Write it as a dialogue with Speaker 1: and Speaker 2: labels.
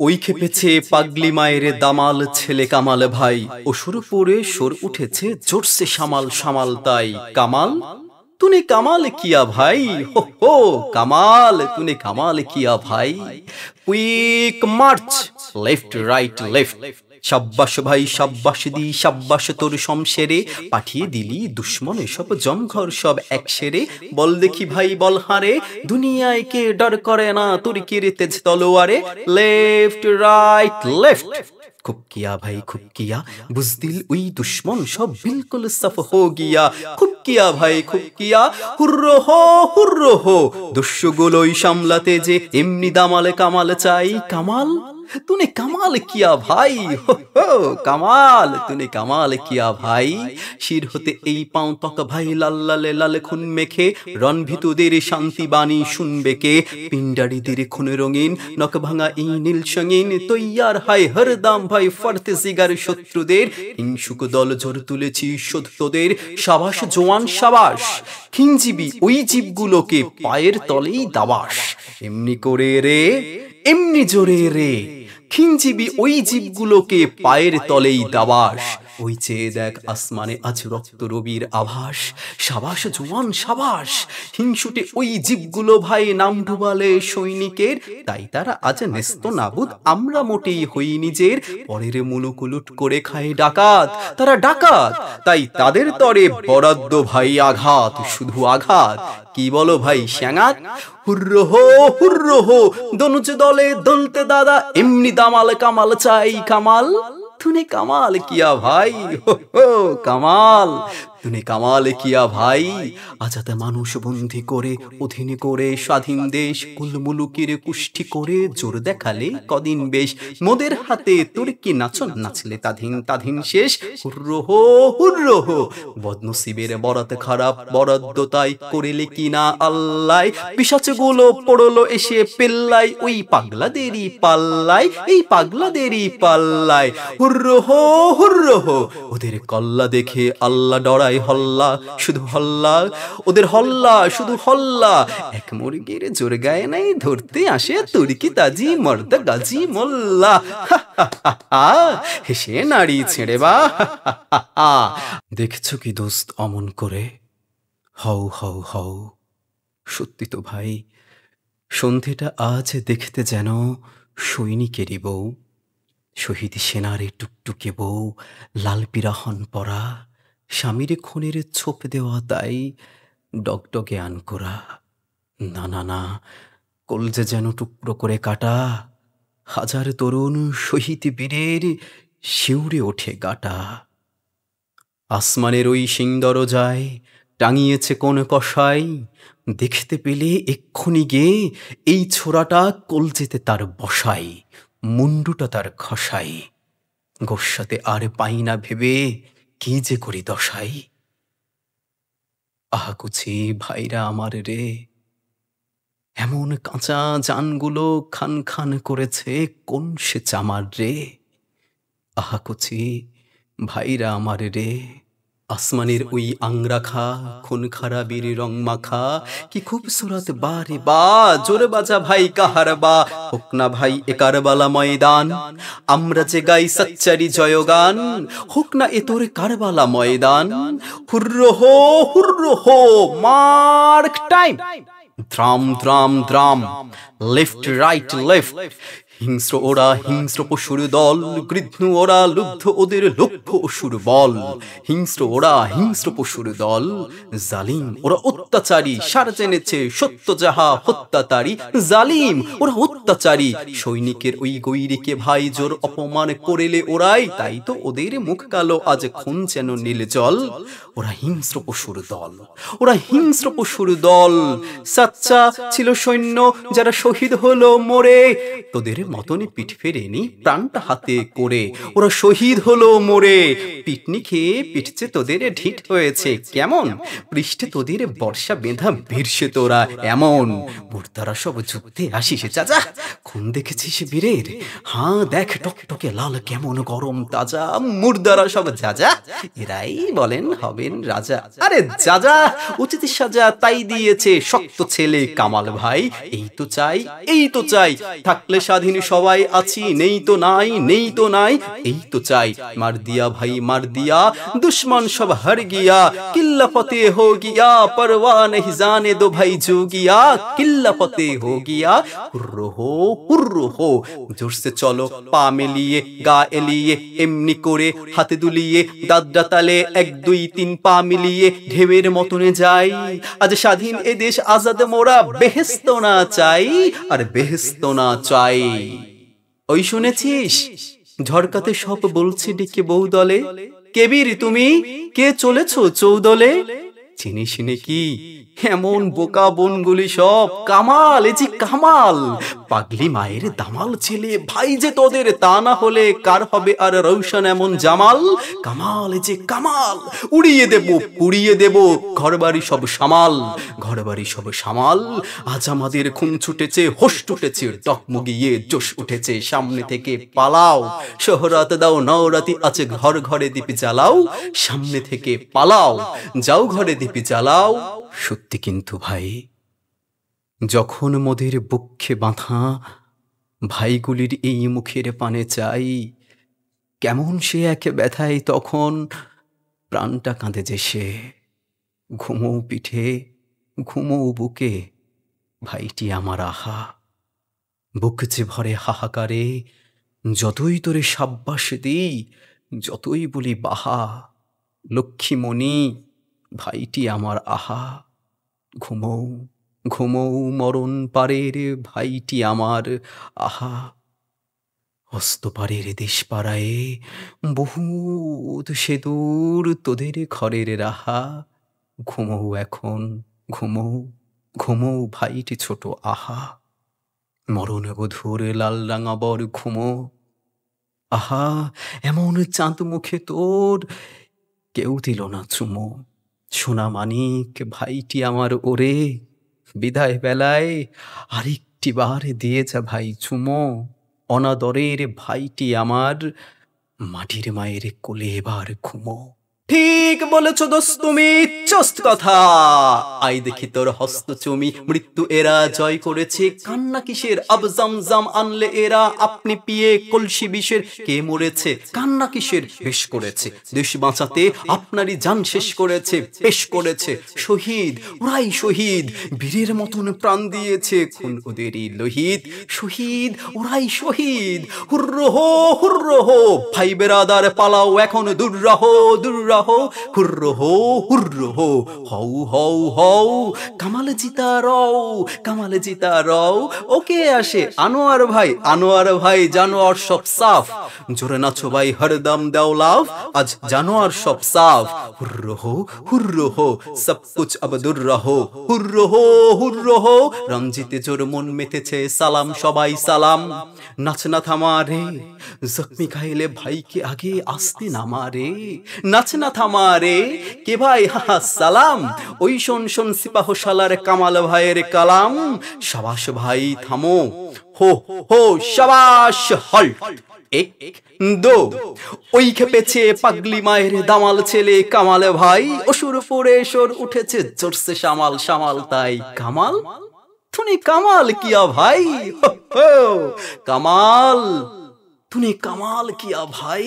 Speaker 1: ওই খেপেছে পাগলি মায়ের দামাল ছেলে কামাল ভাই, অসুর পরে সুর উঠেছে জোরসে সামাল সামাল তাই। কামাল तूने कमाल किया भाई, हो कमाल तूने कमाल किया भाई। क्विक मार्च लेफ्ट राइट लेफ्ट, शाब्बाश भाई शाब्बाश दी शाब्बाश तोर शमशेरे, पाठिए दिली दुश्मन सब जमघर सब एक सेरे। बल देखी भाई बल हारे, दुनियाय के डर करे ना तुर्कीर तेज तलोयारे। लेफ्ट राइट लेफ्ट, खूब किया भाई खूब किया, बुजदिल उई दुश्मन सब बिल्कुल सफ हो गया। खूब किया भाई खूब किया, हुर्रो हो दुष्यगुलोई सामलाते जे एमनी दामाल कामाल चाई। कामाल तूने कमाल किया भाई, हो कमाल तूने कमाल किया भाई। शिर होते এই পাও তক ভাই লাল লালে লাল খুন মেখে, রণভীতুদের শান্তি বাণী শুনবে কে। পিণ্ডারীদের খুন রঙিন নখ ভাঙা এই নীল সঙ্গীন, তৈয়ার হাই হরদম ভাই ফরতে জিগার শত্রুদের। হিংসুক দল জোর তুলেছি শোধ তোদের, সাবাস জওয়ান সাবাস। খিঞ্জিবি ওই জীবগুলোকে পায়ের তলেই দাবাস। এমনি করে রে এমনি জোরে রে, খিঞ্জিবি ওই জীবগুলোকে পায়ের তলেই দাবাস। ওই চেয়ে দেখ আসমানে আজ রক্ত রবির আভাস। সাবাস জওয়ান সাবাস, হিংসুটে ওই জীবগুলো ভাই নাম ডুবালে সৈনিকের। তাই তারা আজ নেস্ত নাবুদ, আমরা মোটেই হই নিজের। পরের মুলুক লুট করে খায় ডাকাত, তারা ডাকাত তাই তাদের তরে বরাদ্দ ভাই আঘাত, শুধু আঘাত। কি বলো ভাই শ্যাঙাত, হুর্রো হো দনুজ দলে দলতে দাদা, এমনি দামাল কামাল চাই। কামাল तूने कमाल किया भाई, हो कमाल तूने कमाल किया भाई। আজাদ মানুষ বন্দী করে অধীনে করে স্বাধীন দেশ, কুলমুলুকের কুষ্ঠি করে জোর দেখালে কদিন বেশ। মোদের হাতে তুর্কি নাচন নাচলে তাধিন তাধিন শেষ। হুর্রো হো বদনসিবের বরাত খারাপ বরাদ্দ তাই করিলে কিনা আল্লাহ। পিশাচগুলো পড়লো এসে পেল্লাই, ওই পাগলাদেরই পাল্লাই, এই পাগলাদেরই পাল্লাই। হুর্রো হো ওদের কল্লা দেখে আল্লাহ ডরাই হল্লা, শুধু হল্লা ওদের হল্লা শুধু হল্লা। এক মুরগির জোর গায়ে নাই ধরতে আসে তুর্কি তাজি মর্দা গাজী মোল্লা। হেসে নাড়ি ছেড়ে বা দেখছো কি দোস্ত অমন করে, হও হও হও। সত্যি তো ভাই, সন্ধেটা আজ দেখতে যেন সৈনিকেরই বউ। শহীদ সেনার টুকটুকে বউ, লাল পিরাহন পরা, স্বামীর খুনের ছোপ দেওয়া তাই ডগডগে আনকোরা। না না না, কলজে যেন টুকরো করে কাটা। হাজার তরুণ শহীদ বীরের শিউরে ওঠে গাটা। আসমানের ওই সিংদর যায় টাঙিয়েছে কোন কষাই, দেখতে পেলে এক্ষুনি গে এই ছোড়াটা কলজেতে তার বসাই, মুন্ডুটা তার খসাই। গোস্বাতে আর পাই না ভেবে কি যে করি দশাই। আহা কুছি ভাইরা আমার রে, এমন কাঁচা জানগুলো খান খান করেছে কোন সে চামার রে। আহা কুছি ভাইরা আমার রে, আসমানের ওই আংরাখা খুন খারাবির রং মাখা, কি খুবসুরত বারে বা জোরে বাজা ভাই কাহার বা। হোক না ভাই এ কারবালা ময়দান, আমরা যে গাই সচ্চারি জয়গান। হোক না এ তোর কারবালা ময়দান। হুর্রো হো mark time, drum drum drum, left right left. হিংস্র ওরা হিংস্র পশুর দল, গৃধ্ণ ওরা লুব্ধ ওদের লক্ষ্য অসুর বল। হিংস্র ওরা হিংস্র পশুর দল, জালিম ওরা অত্যাচারী, সার জেনেছে সত্য যাহা হত্যাতারী। জালিম ওরা অত্যাচারী, সৈনিকের ওই গৈরিকে ভাই জোর অপমান করিলে ওরাই, তাই তো ওদের মুখ কালো আজ খুন যেন নীল জল। ওরা হিংস্র পশুর দল, ওরা হিংস্র পশুর দল। সাচ্চা ছিল সৈন্য যারা শহীদ হলো মরে, তোদের মতনই পিঠ ফেরেনি প্রাণটা হাতে করে। ওরা শহীদ হলো মোরে, পিটনি খেয়ে পিঠছে তোদের ঢিট হয়েছে কেমন। পৃষ্ঠে তোদের বর্ষা বেঁধা বীরসে তোরা এমন। মুর্দারা সব যুদ্ধে আসিস চাচা, খুন দেখেছিস বীরের? হ্যাঁ দেখ টকটকে লাল কেমন গরম তাজা। মুর্দারা সব যাজা, এরাই বলেন হবেন রাজা। আরে যাজা উচিত সাজা তাই দিয়েছে শক্ত ছেলে কামাল ভাই। এই তো চাই থাকলে স্বাধীন স্বাধীন সবাই আছি, নেই তো নাই, নেই তো নাই, এই তো চাই। মার দিয়া ভাই মার দিয়া, দুশ্মন সব হার গিয়া, কিল্লা ফতে হো গিয়া, परवाह नहीं जाने दो भाई जो गया, किल्ला फतेह हो गया। हुर्रो हो, जोर से चलो पा मिलिए, गा एलिए, एमनी करे हाथ दुलिए, दादरा ताले एक दुई तीन पा मिलिए, ढेवेर मतने जाई। आज स्वाधीन ए देश आजाद मोरा, बेहेश्त ना चाई আর বেহেশত না চাই। ওই শুনেছিস ঝড়কাতে সব বলছে ডেকে বউ দলে, কেবির তুমি কে চলেছো চৌদলে? চিনিস নাকি এমন বোকা বনগুলি সব? কামাল, এ যে কামাল, পাগলি মায়ের দামাল ছেলে ভাই যে তোদের, তা না হলে কার হবে আর রৌশন এমন জামাল? কামাল, এ যে কামাল, উড়িয়ে দেব পুড়িয়ে দেব ঘরবাড়ি সব সামাল, ঘরবাড়ি সব সামাল। আজ আমাদের খুন ছুটেছে, হোশ টুটেছে, টকমগিয়ে জোশ উঠেছে, সামনে থেকে পালাও, শহরাত দাও নওরাতি আছে, ঘর ঘরে দীপ জ্বালাও, সামনে থেকে পালাও, যাও ঘরে দীপ জ্বালাও। সত্যি কিন্তু ভাই, যখন মোদের বক্ষে বাঁধা ভাইগুলির এই মুখের পানে চাই, কেমন সে এক ব্যথায় তখন প্রাণটা কাঁদে যে সে। ঘুমো পিঠে ঘুমো বুকে ভাইটি আমার আহা, বুক যে ভরে হাহাকারে, যতই তোরে সাব্বাস দিই, যতই বলি বাহা, লক্ষ্মীমণি ভাইটি আমার আহা। ঘুমৌ ঘুমৌ মরণ পারের ভাইটি আমার আহা। হস্তপারের দেশ পাড়ায় বহুত সে দূর তোদের ঘরের রাহা। ঘুমৌ এখন ঘুমৌ ঘুমৌ ভাইটি ছোট আহা। মরণ বধূর লাল রাঙা বর ঘুমো, আহা এমন চাঁদ মুখে তোর কেউ দিল না চুমো। সোনা মানিক ভাইটি আমার ওরে, বিদায় বেলায় আরেকটি বার দিয়ে যা ভাই চুমো। অনাদরের ভাইটি আমার, মাটির মায়ের কোলে এবার ঘুমো। ঠিক বলেছ দোস্ত তুমি, চস্ত কথা। আই দেখি তোর হস্ত চুমি, মৃত্যু এরা জয় করেছে, কান্না কিসের আব জামজাম আনলে এরা, আপনি পিয়ে কলসি বিষের কে মরেছে, কান্না কিসের বেশ করেছে, দেশ বাঁচাতে আপনারই জান শেষ করেছে, পেশ করেছে শহীদ, ওরাই শহীদ, বীরের মতন প্রাণ দিয়েছে, খুন ওদেরই লোহিত, শহীদ ওরাই শহীদ। হুর্রো হো ভাই বেরাদার পালাও এখন, দূর রাহো দূর রাহো, হুর্রো হো, হও হও হও, কামাল জিতা রও, কামাল জিতা রও। ওকে আসে আনোয়ার ভাই, জানোয়ার সব সাফ, জোরে নাচো ভাই হরদম দাও লাভ, আজ জানোয়ার সব সাফ। হুর্রো হো, সব কুছ আব দূর রহো, হুর্রো হো, রঞ্জিতে জোর মন মেতেছে, সালাম সবাই সালাম। নাচ না থামা রে, জখমি খাইলে ভাইকে আগে আসতে নামা রে, নাচ না থামা রে, কে ভাই হা সালাম। ওই শোন শোন সিপাহ শালার কামাল ভাইয়ের কালাম, শাবাশ ভাই থামো, হো হো শাবাশ হল্ট, এক দো। ওই খেপেছে পাগলি মায়ের দামাল ছেলে কামাল ভাই, অসুর পরে সর উঠেছে জোরসে সামাল সামাল তাই। কামাল তুমি কামাল কিয়া ভাই, হো হো কামাল তুমি কামাল কিয়া ভাই।